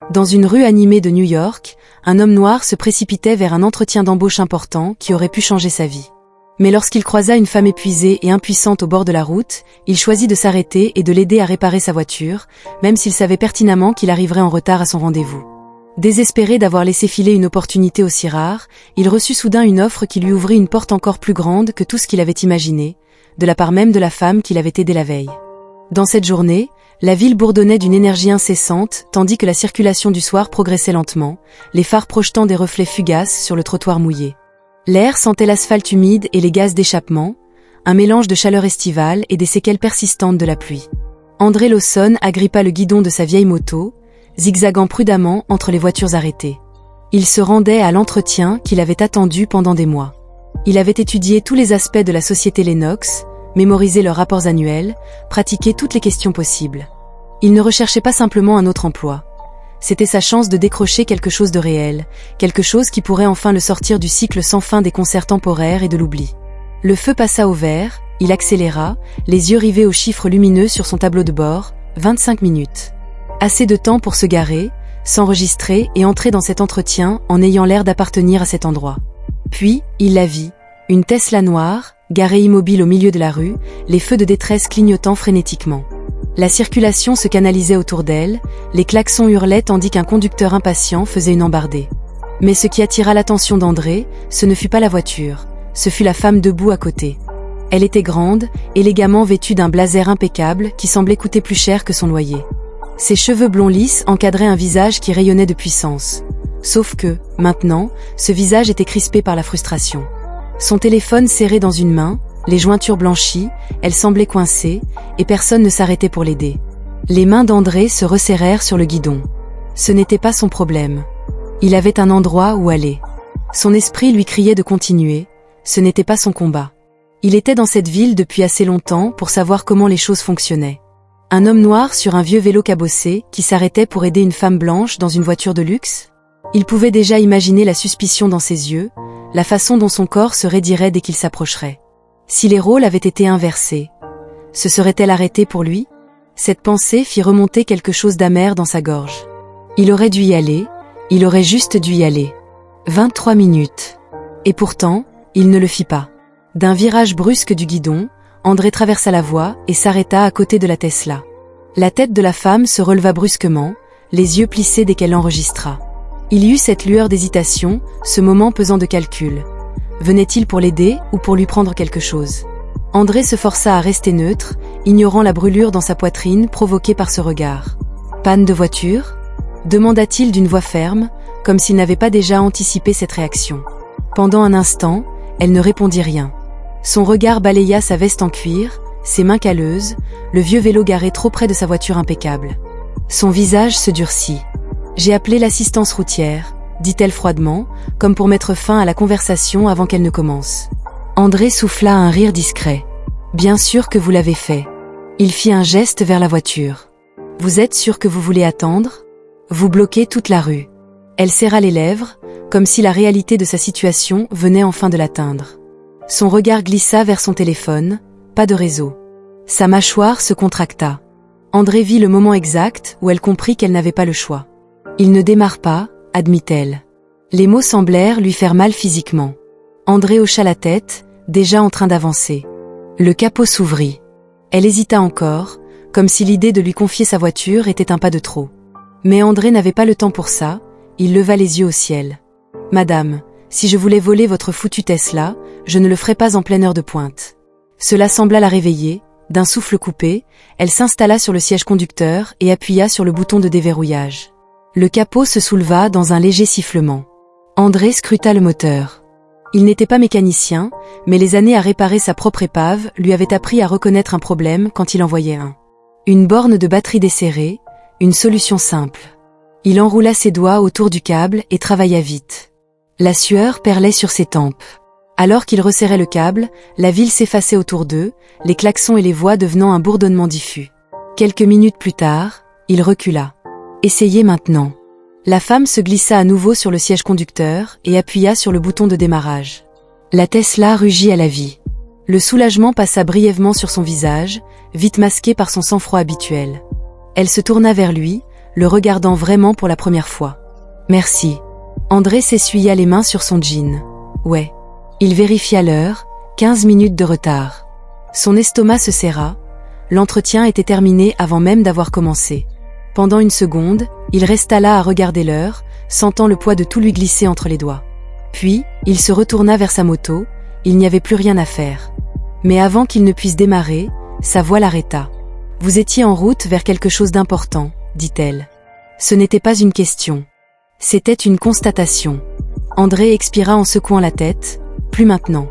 Dans une rue animée de New York, un homme noir se précipitait vers un entretien d'embauche important qui aurait pu changer sa vie. Mais lorsqu'il croisa une femme épuisée et impuissante au bord de la route, il choisit de s'arrêter et de l'aider à réparer sa voiture, même s'il savait pertinemment qu'il arriverait en retard à son rendez-vous. Désespéré d'avoir laissé filer une opportunité aussi rare, il reçut soudain une offre qui lui ouvrit une porte encore plus grande que tout ce qu'il avait imaginé, de la part même de la femme qu'il avait aidée la veille. Dans cette journée, la ville bourdonnait d'une énergie incessante, tandis que la circulation du soir progressait lentement, les phares projetant des reflets fugaces sur le trottoir mouillé. L'air sentait l'asphalte humide et les gaz d'échappement, un mélange de chaleur estivale et des séquelles persistantes de la pluie. André Lawson agrippa le guidon de sa vieille moto, zigzagant prudemment entre les voitures arrêtées. Il se rendait à l'entretien qu'il avait attendu pendant des mois. Il avait étudié tous les aspects de la société Lennox, mémorisé leurs rapports annuels, pratiqué toutes les questions possibles. Il ne recherchait pas simplement un autre emploi. C'était sa chance de décrocher quelque chose de réel, quelque chose qui pourrait enfin le sortir du cycle sans fin des concerts temporaires et de l'oubli. Le feu passa au vert, il accéléra, les yeux rivés aux chiffres lumineux sur son tableau de bord, 25 minutes. Assez de temps pour se garer, s'enregistrer et entrer dans cet entretien en ayant l'air d'appartenir à cet endroit. Puis, il la vit, une Tesla noire, garée immobile au milieu de la rue, les feux de détresse clignotant frénétiquement. La circulation se canalisait autour d'elle, les klaxons hurlaient tandis qu'un conducteur impatient faisait une embardée. Mais ce qui attira l'attention d'André, ce ne fut pas la voiture, ce fut la femme debout à côté. Elle était grande, élégamment vêtue d'un blazer impeccable qui semblait coûter plus cher que son loyer. Ses cheveux blonds lisses encadraient un visage qui rayonnait de puissance. Sauf que, maintenant, ce visage était crispé par la frustration. Son téléphone serré dans une main, les jointures blanchies, elle semblait coincée, et personne ne s'arrêtait pour l'aider. Les mains d'André se resserrèrent sur le guidon. Ce n'était pas son problème. Il avait un endroit où aller. Son esprit lui criait de continuer, ce n'était pas son combat. Il était dans cette ville depuis assez longtemps pour savoir comment les choses fonctionnaient. Un homme noir sur un vieux vélo cabossé qui s'arrêtait pour aider une femme blanche dans une voiture de luxe? Il pouvait déjà imaginer la suspicion dans ses yeux, la façon dont son corps se raidirait dès qu'il s'approcherait. Si les rôles avaient été inversés, se serait-elle arrêtée pour lui? Cette pensée fit remonter quelque chose d'amer dans sa gorge. Il aurait dû y aller, il aurait juste dû y aller. 23 minutes. Et pourtant, il ne le fit pas. D'un virage brusque du guidon, André traversa la voie et s'arrêta à côté de la Tesla. La tête de la femme se releva brusquement, les yeux plissés dès qu'elle l'enregistra. Il y eut cette lueur d'hésitation, ce moment pesant de calcul. Venait-il pour l'aider ou pour lui prendre quelque chose? André se força à rester neutre, ignorant la brûlure dans sa poitrine provoquée par ce regard. « Panne de voiture ?» demanda-t-il d'une voix ferme, comme s'il n'avait pas déjà anticipé cette réaction. Pendant un instant, elle ne répondit rien. Son regard balaya sa veste en cuir, ses mains calleuses, le vieux vélo garé trop près de sa voiture impeccable. Son visage se durcit. « J'ai appelé l'assistance routière », dit-elle froidement, comme pour mettre fin à la conversation avant qu'elle ne commence. André souffla un rire discret. « Bien sûr que vous l'avez fait. » Il fit un geste vers la voiture. « Vous êtes sûr que vous voulez attendre? Vous bloquez toute la rue. » Elle serra les lèvres, comme si la réalité de sa situation venait enfin de l'atteindre. Son regard glissa vers son téléphone, pas de réseau. Sa mâchoire se contracta. André vit le moment exact où elle comprit qu'elle n'avait pas le choix. « Il ne démarre pas », admit-elle. Les mots semblèrent lui faire mal physiquement. André hocha la tête, déjà en train d'avancer. Le capot s'ouvrit. Elle hésita encore, comme si l'idée de lui confier sa voiture était un pas de trop. Mais André n'avait pas le temps pour ça, il leva les yeux au ciel. « Madame, si je voulais voler votre foutue Tesla, je ne le ferais pas en pleine heure de pointe. » Cela sembla la réveiller, d'un souffle coupé, elle s'installa sur le siège conducteur et appuya sur le bouton de déverrouillage. Le capot se souleva dans un léger sifflement. André scruta le moteur. Il n'était pas mécanicien, mais les années à réparer sa propre épave lui avaient appris à reconnaître un problème quand il en voyait un. Une borne de batterie desserrée, une solution simple. Il enroula ses doigts autour du câble et travailla vite. La sueur perlait sur ses tempes. Alors qu'il resserrait le câble, la ville s'effaçait autour d'eux, les klaxons et les voix devenant un bourdonnement diffus. Quelques minutes plus tard, il recula. Essayez maintenant. La femme se glissa à nouveau sur le siège conducteur et appuya sur le bouton de démarrage. La Tesla rugit à la vie. Le soulagement passa brièvement sur son visage, vite masqué par son sang-froid habituel. Elle se tourna vers lui, le regardant vraiment pour la première fois. « Merci. » André s'essuya les mains sur son jean. « Ouais. » Il vérifia l'heure, 15 minutes de retard. Son estomac se serra. L'entretien était terminé avant même d'avoir commencé. Pendant une seconde, il resta là à regarder l'heure, sentant le poids de tout lui glisser entre les doigts. Puis, il se retourna vers sa moto, il n'y avait plus rien à faire. Mais avant qu'il ne puisse démarrer, sa voix l'arrêta. « Vous étiez en route vers quelque chose d'important, » dit-elle. Ce n'était pas une question. C'était une constatation. André expira en secouant la tête. « Plus maintenant. »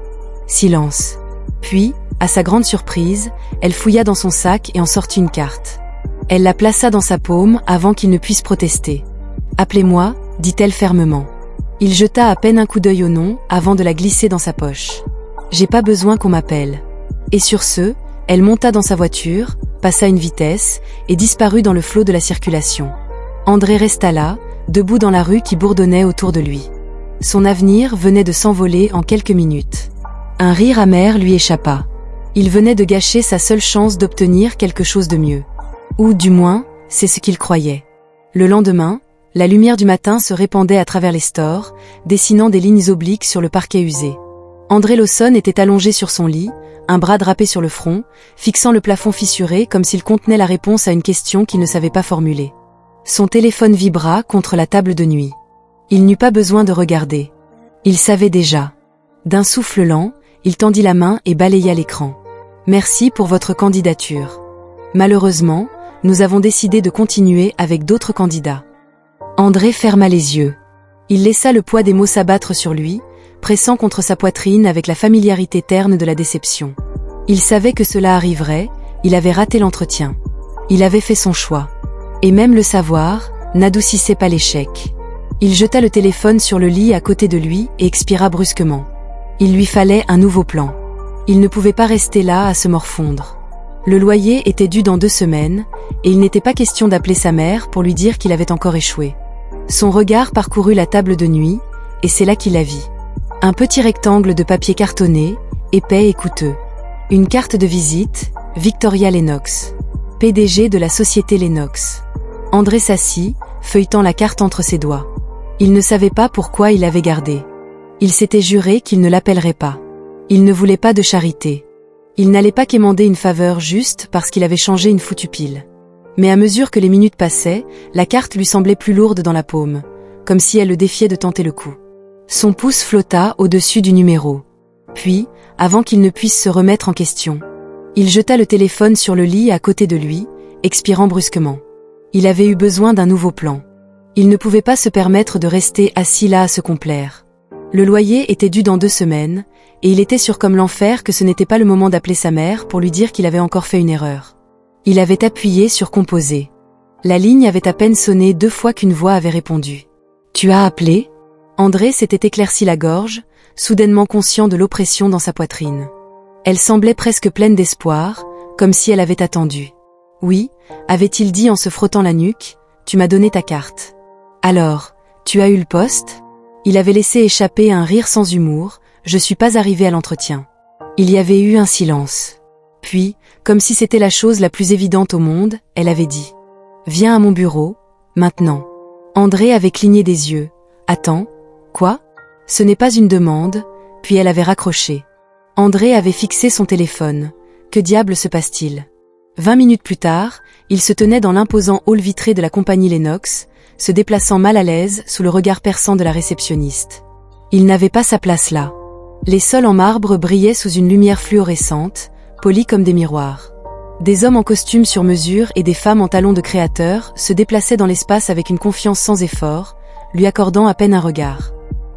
Silence. Puis, à sa grande surprise, elle fouilla dans son sac et en sortit une carte. Elle la plaça dans sa paume avant qu'il ne puisse protester. « Appelez-moi, » dit-elle fermement. Il jeta à peine un coup d'œil au nom avant de la glisser dans sa poche. « J'ai pas besoin qu'on m'appelle. » Et sur ce, elle monta dans sa voiture, passa une vitesse et disparut dans le flot de la circulation. André resta là, debout dans la rue qui bourdonnait autour de lui. Son avenir venait de s'envoler en quelques minutes. Un rire amer lui échappa. Il venait de gâcher sa seule chance d'obtenir quelque chose de mieux. Ou du moins, c'est ce qu'il croyait. Le lendemain, la lumière du matin se répandait à travers les stores, dessinant des lignes obliques sur le parquet usé. André Lawson était allongé sur son lit, un bras drapé sur le front, fixant le plafond fissuré comme s'il contenait la réponse à une question qu'il ne savait pas formuler. Son téléphone vibra contre la table de nuit. Il n'eut pas besoin de regarder. Il savait déjà. D'un souffle lent, il tendit la main et balaya l'écran. « Merci pour votre candidature. Malheureusement, nous avons décidé de continuer avec d'autres candidats. » André ferma les yeux. Il laissa le poids des mots s'abattre sur lui, pressant contre sa poitrine avec la familiarité terne de la déception. Il savait que cela arriverait, il avait raté l'entretien. Il avait fait son choix. Et même le savoir n'adoucissait pas l'échec. Il jeta le téléphone sur le lit à côté de lui et expira brusquement. Il lui fallait un nouveau plan. Il ne pouvait pas rester là à se morfondre. Le loyer était dû dans 2 semaines, et il n'était pas question d'appeler sa mère pour lui dire qu'il avait encore échoué. Son regard parcourut la table de nuit, et c'est là qu'il la vit. Un petit rectangle de papier cartonné, épais et coûteux. Une carte de visite, Victoria Lennox, PDG de la société Lennox. André s'assit, feuilletant la carte entre ses doigts. Il ne savait pas pourquoi il l'avait gardée. Il s'était juré qu'il ne l'appellerait pas. Il ne voulait pas de charité. Il n'allait pas quémander une faveur juste parce qu'il avait changé une foutue pile. Mais à mesure que les minutes passaient, la carte lui semblait plus lourde dans la paume, comme si elle le défiait de tenter le coup. Son pouce flotta au-dessus du numéro. Puis, avant qu'il ne puisse se remettre en question, il jeta le téléphone sur le lit à côté de lui, expirant brusquement. Il avait eu besoin d'un nouveau plan. Il ne pouvait pas se permettre de rester assis là à se complaire. Le loyer était dû dans 2 semaines, et il était sûr comme l'enfer que ce n'était pas le moment d'appeler sa mère pour lui dire qu'il avait encore fait une erreur. Il avait appuyé sur composer. La ligne avait à peine sonné 2 fois qu'une voix avait répondu. « Tu as appelé ?» André s'était éclairci la gorge, soudainement conscient de l'oppression dans sa poitrine. Elle semblait presque pleine d'espoir, comme si elle avait attendu. « Oui » avait-il dit en se frottant la nuque, « tu m'as donné ta carte. »« Alors, tu as eu le poste ?» Il avait laissé échapper un rire sans humour, « Je suis pas arrivé à l'entretien. » Il y avait eu un silence. Puis, comme si c'était la chose la plus évidente au monde, elle avait dit « Viens à mon bureau, maintenant. » André avait cligné des yeux. « Attends, quoi ? Ce n'est pas une demande », puis elle avait raccroché. André avait fixé son téléphone. Que diable se passe-t-il ? 20 minutes plus tard, il se tenait dans l'imposant hall vitré de la compagnie Lennox, se déplaçant mal à l'aise sous le regard perçant de la réceptionniste. Il n'avait pas sa place là. Les sols en marbre brillaient sous une lumière fluorescente, polis comme des miroirs. Des hommes en costume sur mesure et des femmes en talons de créateur se déplaçaient dans l'espace avec une confiance sans effort, lui accordant à peine un regard.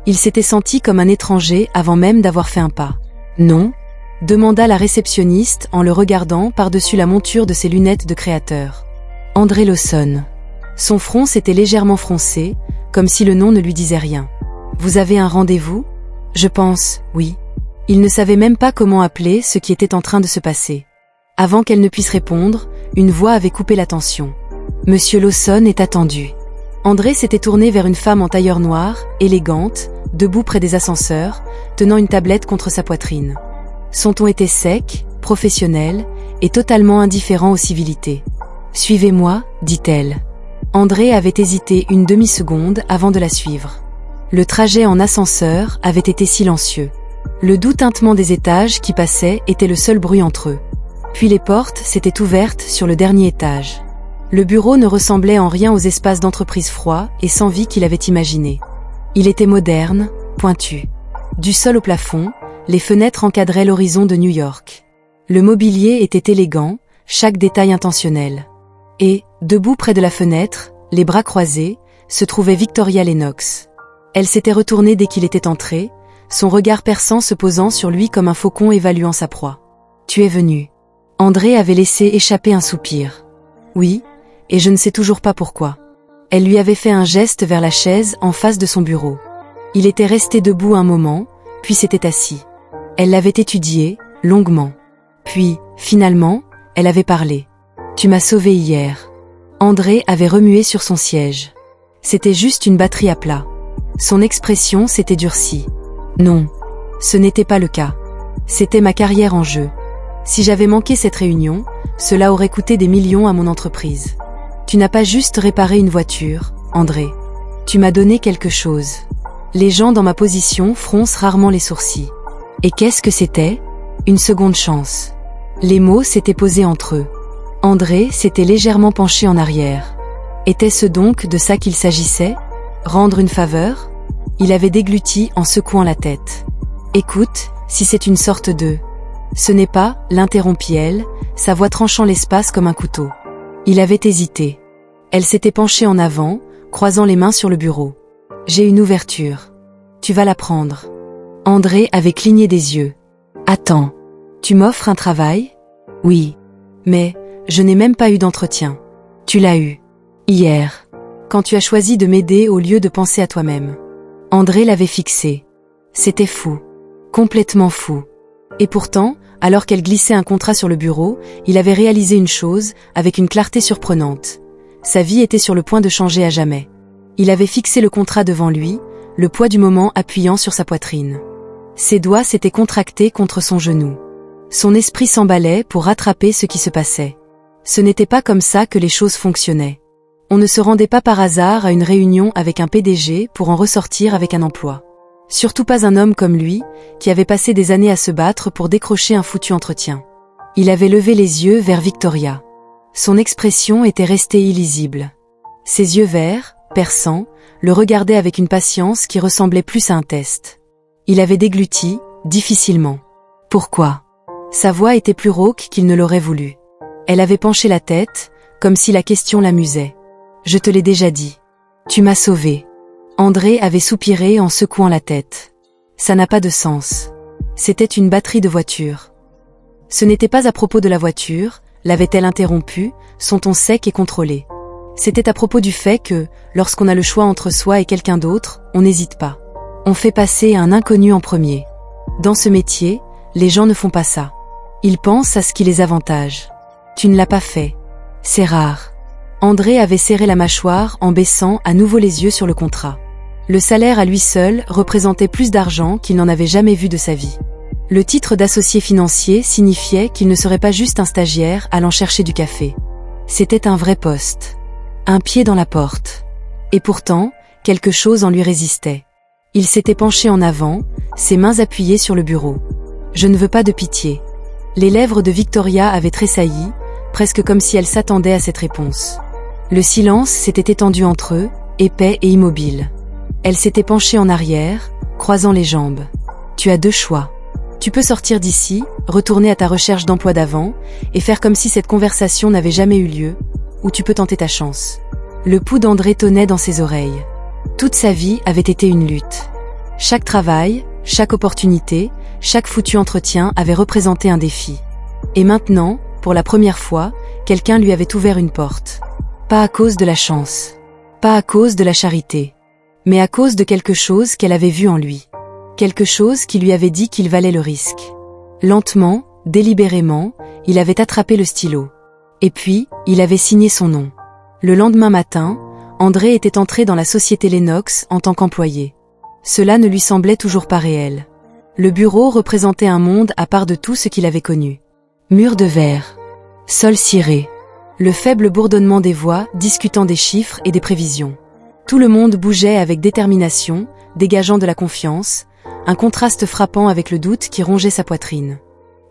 Il s'était senti comme un étranger avant même d'avoir fait un pas. « Non ?» demanda la réceptionniste en le regardant par-dessus la monture de ses lunettes de créateur. « André Lawson. » Son front s'était légèrement froncé, comme si le nom ne lui disait rien. « Vous avez un rendez-vous ? » « Je pense, oui. » Il ne savait même pas comment appeler ce qui était en train de se passer. Avant qu'elle ne puisse répondre, une voix avait coupé l'attention. « Monsieur Lawson est attendu. » André s'était tourné vers une femme en tailleur noir, élégante, debout près des ascenseurs, tenant une tablette contre sa poitrine. Son ton était sec, professionnel, et totalement indifférent aux civilités. « Suivez-moi, dit-elle. » André avait hésité une demi-seconde avant de la suivre. Le trajet en ascenseur avait été silencieux. Le doux tintement des étages qui passaient était le seul bruit entre eux. Puis les portes s'étaient ouvertes sur le dernier étage. Le bureau ne ressemblait en rien aux espaces d'entreprise froids et sans vie qu'il avait imaginés. Il était moderne, pointu. Du sol au plafond, les fenêtres encadraient l'horizon de New York. Le mobilier était élégant, chaque détail intentionnel. Et, debout près de la fenêtre, les bras croisés, se trouvait Victoria Lennox. Elle s'était retournée dès qu'il était entré, son regard perçant se posant sur lui comme un faucon évaluant sa proie. « Tu es venu. » André avait laissé échapper un soupir. « Oui, et je ne sais toujours pas pourquoi. » Elle lui avait fait un geste vers la chaise en face de son bureau. Il était resté debout un moment, puis s'était assis. Elle l'avait étudié, longuement. Puis, finalement, elle avait parlé. « Tu m'as sauvé hier. » André avait remué sur son siège. C'était juste une batterie à plat. Son expression s'était durcie. Non, ce n'était pas le cas. C'était ma carrière en jeu. Si j'avais manqué cette réunion, cela aurait coûté des millions à mon entreprise. Tu n'as pas juste réparé une voiture, André. Tu m'as donné quelque chose. Les gens dans ma position froncent rarement les sourcils. Et qu'est-ce que c'était ? Une seconde chance. Les mots s'étaient posés entre eux. André s'était légèrement penché en arrière. Était-ce donc de ça qu'il s'agissait ? Rendre une faveur ? Il avait dégluti en secouant la tête. Écoute, si c'est une sorte de... Ce n'est pas, l'interrompit-elle, sa voix tranchant l'espace comme un couteau. Il avait hésité. Elle s'était penchée en avant, croisant les mains sur le bureau. J'ai une ouverture. Tu vas la prendre. André avait cligné des yeux. Attends. Tu m'offres un travail ? Oui. Mais, je n'ai même pas eu d'entretien. Tu l'as eu. Hier. Quand tu as choisi de m'aider au lieu de penser à toi-même. André l'avait fixé. C'était fou. Complètement fou. Et pourtant, alors qu'elle glissait un contrat sur le bureau, il avait réalisé une chose, avec une clarté surprenante. Sa vie était sur le point de changer à jamais. Il avait fixé le contrat devant lui, le poids du moment appuyant sur sa poitrine. Ses doigts s'étaient contractés contre son genou. Son esprit s'emballait pour rattraper ce qui se passait. Ce n'était pas comme ça que les choses fonctionnaient. On ne se rendait pas par hasard à une réunion avec un PDG pour en ressortir avec un emploi. Surtout pas un homme comme lui, qui avait passé des années à se battre pour décrocher un foutu entretien. Il avait levé les yeux vers Victoria. Son expression était restée illisible. Ses yeux verts, perçants, le regardaient avec une patience qui ressemblait plus à un test. Il avait dégluti, difficilement. Pourquoi ? Sa voix était plus rauque qu'il ne l'aurait voulu. Elle avait penché la tête, comme si la question l'amusait. Je te l'ai déjà dit. Tu m'as sauvé. André avait soupiré en secouant la tête. Ça n'a pas de sens. C'était une batterie de voiture. Ce n'était pas à propos de la voiture, l'avait-elle interrompu, son ton sec et contrôlé. C'était à propos du fait que, lorsqu'on a le choix entre soi et quelqu'un d'autre, on n'hésite pas. On fait passer un inconnu en premier. Dans ce métier, les gens ne font pas ça. Ils pensent à ce qui les avantage. Tu ne l'as pas fait. C'est rare. André avait serré la mâchoire en baissant à nouveau les yeux sur le contrat. Le salaire à lui seul représentait plus d'argent qu'il n'en avait jamais vu de sa vie. Le titre d'associé financier signifiait qu'il ne serait pas juste un stagiaire allant chercher du café. C'était un vrai poste. Un pied dans la porte. Et pourtant, quelque chose en lui résistait. Il s'était penché en avant, ses mains appuyées sur le bureau. Je ne veux pas de pitié. Les lèvres de Victoria avaient tressailli, presque comme si elle s'attendait à cette réponse. Le silence s'était étendu entre eux, épais et immobile. Elle s'était penchée en arrière, croisant les jambes. Tu as deux choix. Tu peux sortir d'ici, retourner à ta recherche d'emploi d'avant, et faire comme si cette conversation n'avait jamais eu lieu, ou tu peux tenter ta chance. Le pouls d'André tonnait dans ses oreilles. Toute sa vie avait été une lutte. Chaque travail, chaque opportunité, chaque foutu entretien avait représenté un défi. Et maintenant, pour la première fois, quelqu'un lui avait ouvert une porte. Pas à cause de la chance. Pas à cause de la charité. Mais à cause de quelque chose qu'elle avait vu en lui. Quelque chose qui lui avait dit qu'il valait le risque. Lentement, délibérément, il avait attrapé le stylo. Et puis, il avait signé son nom. Le lendemain matin, André était entré dans la société Lennox en tant qu'employé. Cela ne lui semblait toujours pas réel. Le bureau représentait un monde à part de tout ce qu'il avait connu. Murs de verre. Sol ciré. Le faible bourdonnement des voix discutant des chiffres et des prévisions. Tout le monde bougeait avec détermination, dégageant de la confiance, un contraste frappant avec le doute qui rongeait sa poitrine.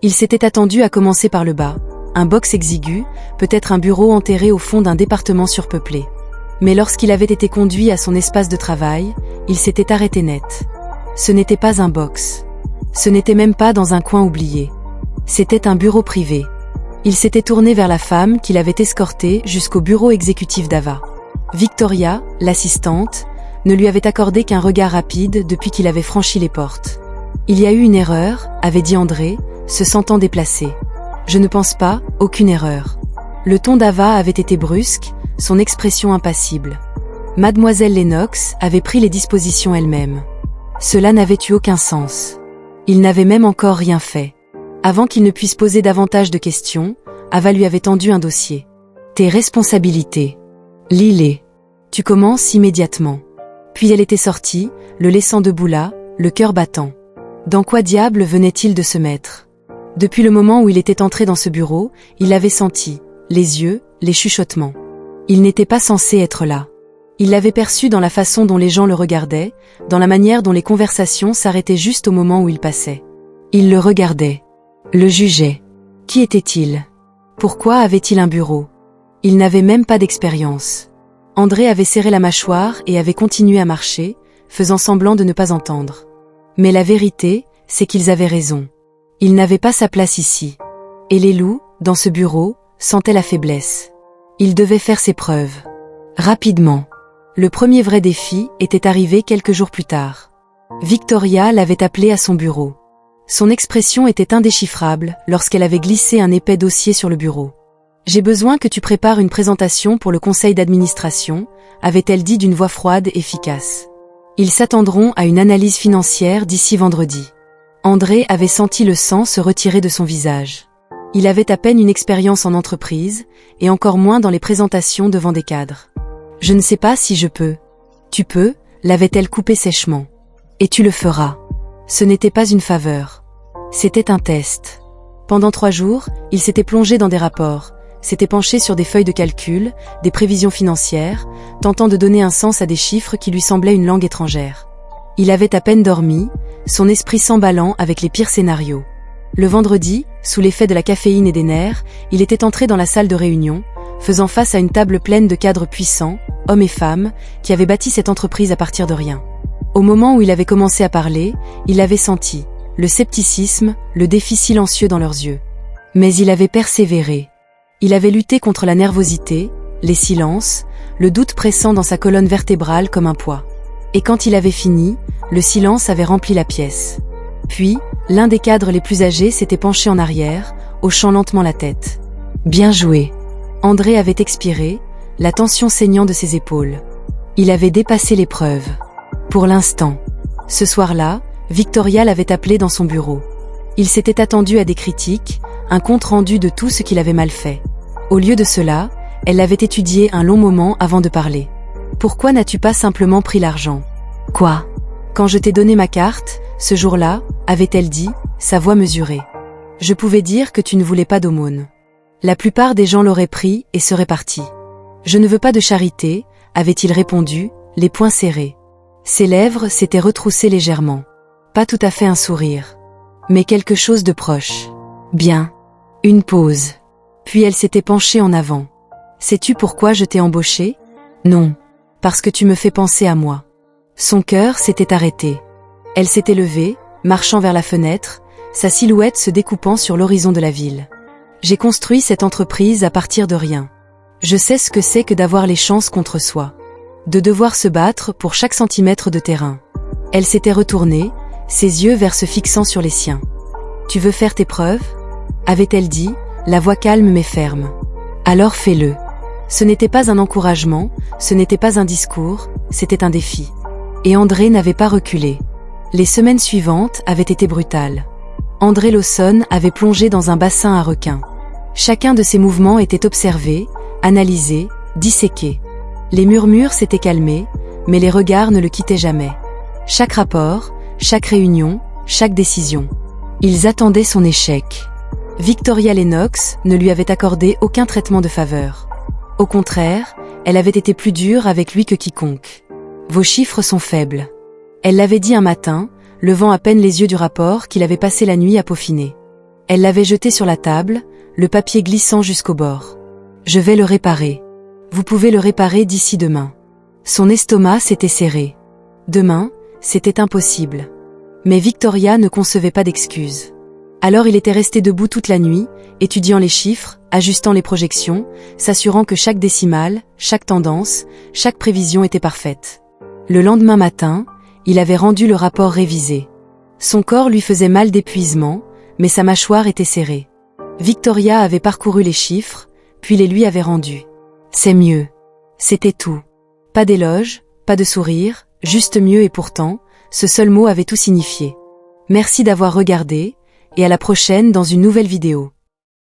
Il s'était attendu à commencer par le bas, un box exigu, peut-être un bureau enterré au fond d'un département surpeuplé. Mais lorsqu'il avait été conduit à son espace de travail, il s'était arrêté net. Ce n'était pas un box. Ce n'était même pas dans un coin oublié. C'était un bureau privé. Il s'était tourné vers la femme qui l'avait escorté jusqu'au bureau exécutif d'Ava. Victoria, l'assistante, ne lui avait accordé qu'un regard rapide depuis qu'il avait franchi les portes. Il y a eu une erreur, avait dit André, se sentant déplacé. Je ne pense pas, aucune erreur. Le ton d'Ava avait été brusque, son expression impassible. Mademoiselle Lennox avait pris les dispositions elle-même. Cela n'avait eu aucun sens. Il n'avait même encore rien fait. Avant qu'il ne puisse poser davantage de questions, Ava lui avait tendu un dossier. Tes responsabilités. Lis-les. Tu commences immédiatement. Puis elle était sortie, le laissant debout là, le cœur battant. Dans quoi diable venait-il de se mettre? Depuis le moment où il était entré dans ce bureau, il l'avait senti, les yeux, les chuchotements. Il n'était pas censé être là. Il l'avait perçu dans la façon dont les gens le regardaient, dans la manière dont les conversations s'arrêtaient juste au moment où il passait. Il le regardait. Le jugeait. Qui était-il? Pourquoi avait-il un bureau? Il n'avait même pas d'expérience. André avait serré la mâchoire et avait continué à marcher, faisant semblant de ne pas entendre. Mais la vérité, c'est qu'ils avaient raison. Il n'avait pas sa place ici. Et les loups, dans ce bureau, sentaient la faiblesse. Il devait faire ses preuves. Rapidement. Le premier vrai défi était arrivé quelques jours plus tard. Victoria l'avait appelé à son bureau. Son expression était indéchiffrable lorsqu'elle avait glissé un épais dossier sur le bureau. « J'ai besoin que tu prépares une présentation pour le conseil d'administration », avait-elle dit d'une voix froide et efficace. Ils s'attendront à une analyse financière d'ici vendredi. André avait senti le sang se retirer de son visage. Il avait à peine une expérience en entreprise, et encore moins dans les présentations devant des cadres. « Je ne sais pas si je peux. »« Tu peux » l'avait-elle coupé sèchement. « Et tu le feras. » Ce n'était pas une faveur. C'était un test. Pendant 3 jours, il s'était plongé dans des rapports, s'était penché sur des feuilles de calcul, des prévisions financières, tentant de donner un sens à des chiffres qui lui semblaient une langue étrangère. Il avait à peine dormi, son esprit s'emballant avec les pires scénarios. Le vendredi, sous l'effet de la caféine et des nerfs, il était entré dans la salle de réunion, faisant face à une table pleine de cadres puissants, hommes et femmes, qui avaient bâti cette entreprise à partir de rien. Au moment où il avait commencé à parler, il avait senti le scepticisme, le défi silencieux dans leurs yeux. Mais il avait persévéré. Il avait lutté contre la nervosité, les silences, le doute pressant dans sa colonne vertébrale comme un poids. Et quand il avait fini, le silence avait rempli la pièce. Puis, l'un des cadres les plus âgés s'était penché en arrière, hochant lentement la tête. « Bien joué !» André avait expiré, la tension saignant de ses épaules. Il avait dépassé l'épreuve. Pour l'instant. Ce soir-là, Victoria l'avait appelé dans son bureau. Il s'était attendu à des critiques, un compte-rendu de tout ce qu'il avait mal fait. Au lieu de cela, elle l'avait étudié un long moment avant de parler. « Pourquoi n'as-tu pas simplement pris l'argent ?»« Quoi ? Quand je t'ai donné ma carte, ce jour-là, avait-elle dit, sa voix mesurée. Je pouvais dire que tu ne voulais pas d'aumône. La plupart des gens l'auraient pris et seraient partis. Je ne veux pas de charité, avait-il répondu, les poings serrés. Ses lèvres s'étaient retroussées légèrement. Pas tout à fait un sourire, mais quelque chose de proche. Bien. Une pause. Puis elle s'était penchée en avant. Sais-tu pourquoi je t'ai embauché? Non. Parce que tu me fais penser à moi. Son cœur s'était arrêté. Elle s'était levée, marchant vers la fenêtre, sa silhouette se découpant sur l'horizon de la ville. J'ai construit cette entreprise à partir de rien. Je sais ce que c'est que d'avoir les chances contre soi. De devoir se battre pour chaque centimètre de terrain. Elle s'était retournée, ses yeux vers se fixant sur les siens. « Tu veux faire tes preuves ?» avait-elle dit, la voix calme mais ferme. « Alors fais-le. » Ce n'était pas un encouragement, ce n'était pas un discours, c'était un défi. Et André n'avait pas reculé. Les semaines suivantes avaient été brutales. André Lawson avait plongé dans un bassin à requins. Chacun de ses mouvements était observé, analysé, disséqué. Les murmures s'étaient calmés, mais les regards ne le quittaient jamais. Chaque rapport, chaque réunion, chaque décision. Ils attendaient son échec. Victoria Lennox ne lui avait accordé aucun traitement de faveur. Au contraire, elle avait été plus dure avec lui que quiconque. Vos chiffres sont faibles. Elle l'avait dit un matin, levant à peine les yeux du rapport qu'il avait passé la nuit à peaufiner. Elle l'avait jeté sur la table, le papier glissant jusqu'au bord. Je vais le réparer. Vous pouvez le réparer d'ici demain. Son estomac s'était serré. Demain, c'était impossible. Mais Victoria ne concevait pas d'excuses. Alors il était resté debout toute la nuit, étudiant les chiffres, ajustant les projections, s'assurant que chaque décimale, chaque tendance, chaque prévision était parfaite. Le lendemain matin, il avait rendu le rapport révisé. Son corps lui faisait mal d'épuisement, mais sa mâchoire était serrée. Victoria avait parcouru les chiffres, puis les lui avait rendus. C'est mieux. C'était tout. Pas d'éloge, pas de sourire, juste mieux et pourtant, ce seul mot avait tout signifié. Merci d'avoir regardé, et à la prochaine dans une nouvelle vidéo.